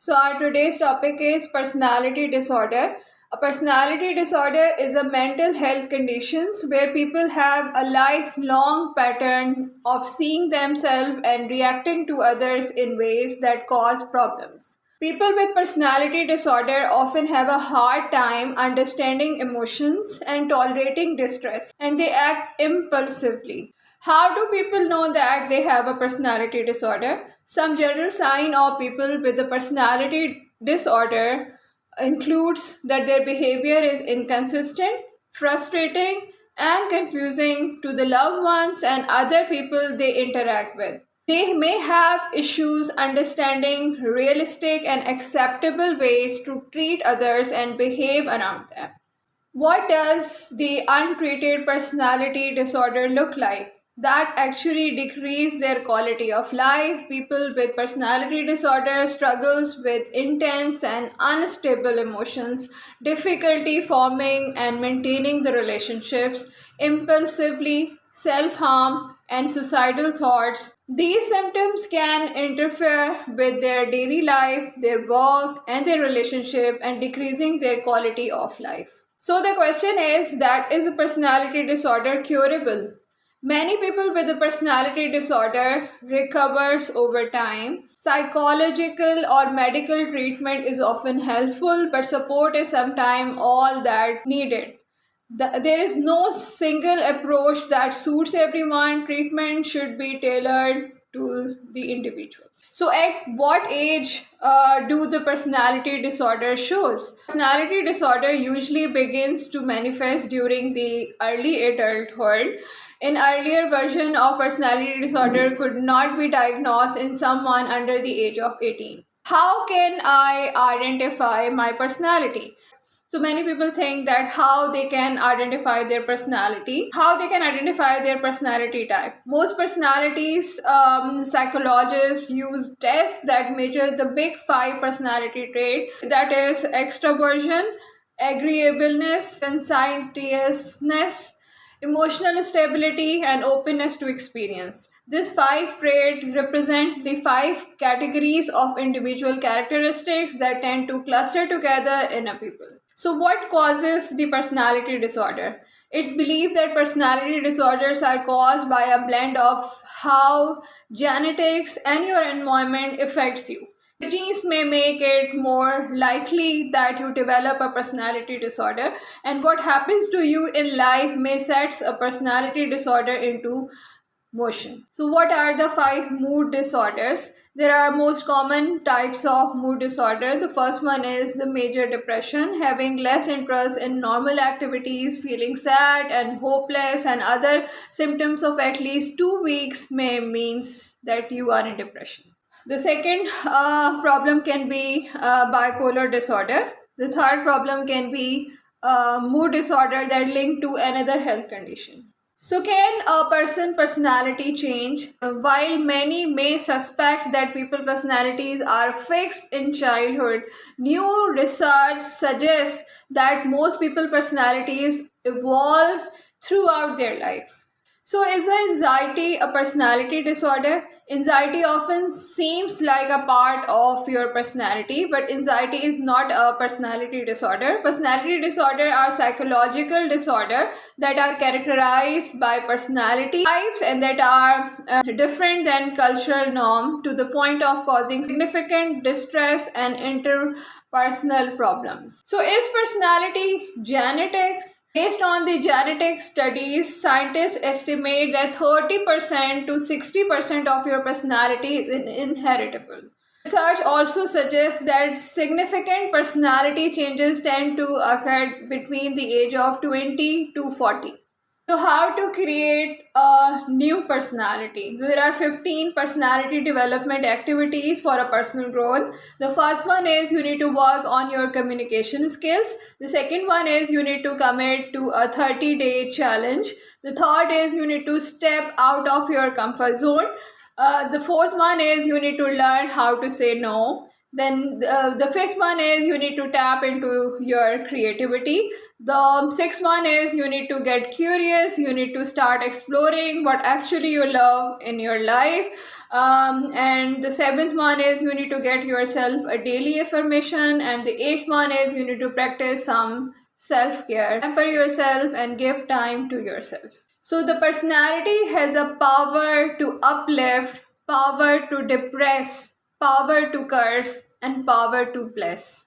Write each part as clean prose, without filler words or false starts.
So, our today's topic is personality disorder. A personality disorder is a mental health conditions where people have a lifelong pattern of seeing themselves and reacting to others in ways that cause problems. People with personality disorder often have a hard time understanding emotions and tolerating distress, and they act impulsively. How do people know that they have a personality disorder? Some general sign of people with a personality disorder includes that their behavior is inconsistent, frustrating, and confusing to the loved ones and other people they interact with. They may have issues understanding realistic and acceptable ways to treat others and behave around them. What does the untreated personality disorder look like? That actually decrease their quality of life. People with personality disorder struggles with intense and unstable emotions, difficulty forming and maintaining the relationships, impulsively, self-harm, and suicidal thoughts. These symptoms can interfere with their daily life, their work, and their relationship, and decreasing their quality of life. So the question is a personality disorder curable? Many people with a personality disorder recovers over time. Psychological or medical treatment is often helpful, but support is sometimes all that needed. There is no single approach that suits everyone. Treatment should be tailored to the individuals. So, at what age do the personality disorder shows? Personality disorder usually begins to manifest during the early adulthood. An earlier version of personality disorder could not be diagnosed in someone under the age of 18. How can I identify my personality? So many people think that how they can identify their personality, how they can identify their personality type. Most personalities, psychologists use tests that measure the big five personality trait, that is extroversion, agreeableness, conscientiousness, emotional stability, and openness to experience. These five traits represent the five categories of individual characteristics that tend to cluster together in a people. So, what causes the personality disorder? It's believed that personality disorders are caused by a blend of how genetics and your environment affects you. Genes may make it more likely that you develop a personality disorder, and what happens to you in life may set a personality disorder into motion. So, what are the five mood disorders? There are most common types of mood disorder. The first one is the major depression, having less interest in normal activities, feeling sad and hopeless, and other symptoms of at least 2 weeks may means that you are in depression. The second problem can be bipolar disorder. The third problem can be mood disorder that linked to another health condition. So, can a personality change? While many may suspect that people personalities are fixed in childhood, new research suggests that most people personalities evolve throughout their life. So, is anxiety a personality disorder? Anxiety often seems like a part of your personality, but anxiety is not a personality disorder. Personality disorder are psychological disorder that are characterized by personality types and that are different than cultural norm to the point of causing significant distress and interpersonal problems. So, is personality genetics? Based on the genetic studies, scientists estimate that 30% to 60% of your personality is inheritable. Research also suggests that significant personality changes tend to occur between the age of 20 to 40. So, how to create a new personality? So, there are 15 personality development activities for a personal growth. The first one is you need to work on your communication skills. The second one is you need to commit to a 30-day challenge. The third is you need to step out of your comfort zone. The fourth one is you need to learn how to say no. Then the fifth one is you need to tap into your creativity. The sixth one is you need to get curious. You need to start exploring what actually you love in your life. And the seventh one is you need to get yourself a daily affirmation. And the eighth one is you need to practice some self-care. Pamper yourself and give time to yourself. So the personality has a power to uplift, power to depress, power to curse, and power to bless.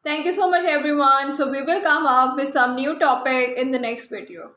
Thank you so much everyone. So we will come up with some new topic in the next video.